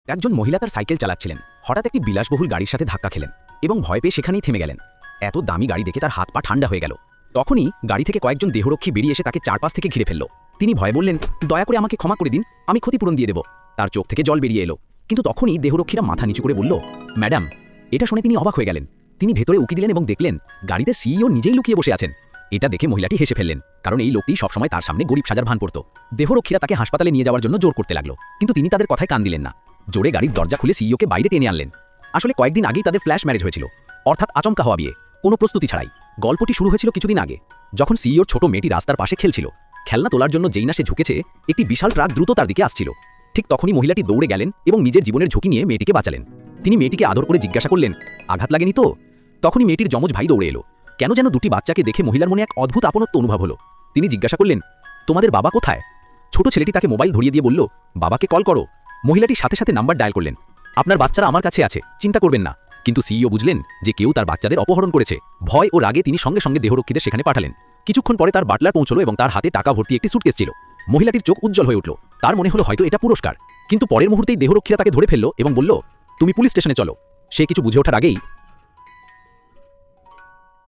একজন মহিলা তার সাইকেল চালাচ্ছিলেন। হঠাৎ একটি বিলাসবহুল গাড়ির সাথে ধাক্কা খেলেন এবং ভয় পেয়ে সেখানেই থেমে গেলেন। এত দামি গাড়ি দেখে তার হাত পা ঠান্ডা হয়ে গেল। তখনই গাড়ি থেকে কয়েকজন দেহরক্ষী বেরিয়ে এসে তাকে চারপাশ থেকে ঘিরে ফেলল। তিনি ভয়ে বললেন, দয়া করে আমাকে ক্ষমা করে দিন, আমি ক্ষতিপূরণ দিয়ে দেব। তার চোখ থেকে জল বেরিয়ে এলো। কিন্তু তখনই দেহরক্ষীরা মাথা নিচু করে বলল, ম্যাডাম। এটা শুনে তিনি অবাক হয়ে গেলেন। তিনি ভেতরে উকি দিলেন এবং দেখলেন গাড়িতে সিইও নিজেই লুকিয়ে বসে আছেন। এটা দেখে মহিলাটি হেসে ফেললেন, কারণ এই লোকটি সবসময় তার সামনে গরিব সাজার ভান করত। দেহরক্ষীরা তাকে হাসপাতালে নিয়ে যাওয়ার জন্য জোর করতে লাগলো, কিন্তু তিনি তাদের কথায় কান দিলেন না। জোরে গাড়ির দরজা খুলে সিইওকে বাইরে টেনে আনলেন। আসলে কয়েকদিন আগেই তাদের ফ্ল্যাশ ম্যারেজ হয়েছিল, অর্থাৎ আচমকা হওয়া বিয়ে, কোনো প্রস্তুতি ছাড়াই। গল্পটি শুরু হয়েছিল কিছুদিন আগে, যখন সিইওর ছোট মেয়েটি রাস্তার পাশে খেলছিল। খেলনা তোলার জন্য যেই না সে ঝুঁকেছে, একটি বিশাল ট্রাক দ্রুত তার দিকে আসছিল। ঠিক তখনই মহিলাটি দৌড়ে গেলেন এবং নিজের জীবনের ঝুঁকি নিয়ে মেয়েটিকে বাঁচালেন। তিনি মেয়েটিকে আদর করে জিজ্ঞাসা করলেন, আঘাত লাগেনি তো? তখনই মেয়েটির যমজ ভাই দৌড়ে এলো। কেন যেন দুটি বাচ্চাকে দেখে মহিলার মনে এক অদ্ভুত আপনত্ব অনুভব হলো। তিনি জিজ্ঞাসা করলেন, তোমাদের বাবা কোথায়? ছোট ছেলেটি তাকে মোবাইল ধরিয়ে দিয়ে বলল, বাবাকে কল করো। মহিলাটি সাথে সাথে নাম্বার ডায়াল করলেন। আপনার বাচ্চারা আমার কাছে আছে, চিন্তা করবেন না। কিন্তু সিইও বুঝলেন যে কেউ তার বাচ্চাদের অপহরণ করেছে। ভয় ও রাগে তিনি সঙ্গে সঙ্গে দেহরক্ষীদের সেখানে পাঠালেন। কিছুক্ষণ পরে তার বাটলার পৌঁছলো এবং তার হাতে টাকা ভর্তি একটি সুটকেস ছিল। মহিলাটির চোখ উজ্জ্বল হয়ে উঠল। তার মনে হলো হয়তো এটা পুরস্কার। কিন্তু পরের মুহূর্তেই দেহরক্ষীরা তাকে ধরে ফেলল এবং বলল, তুমি পুলিশ স্টেশনে চলো। সে কিছু বুঝে ওঠার আগেই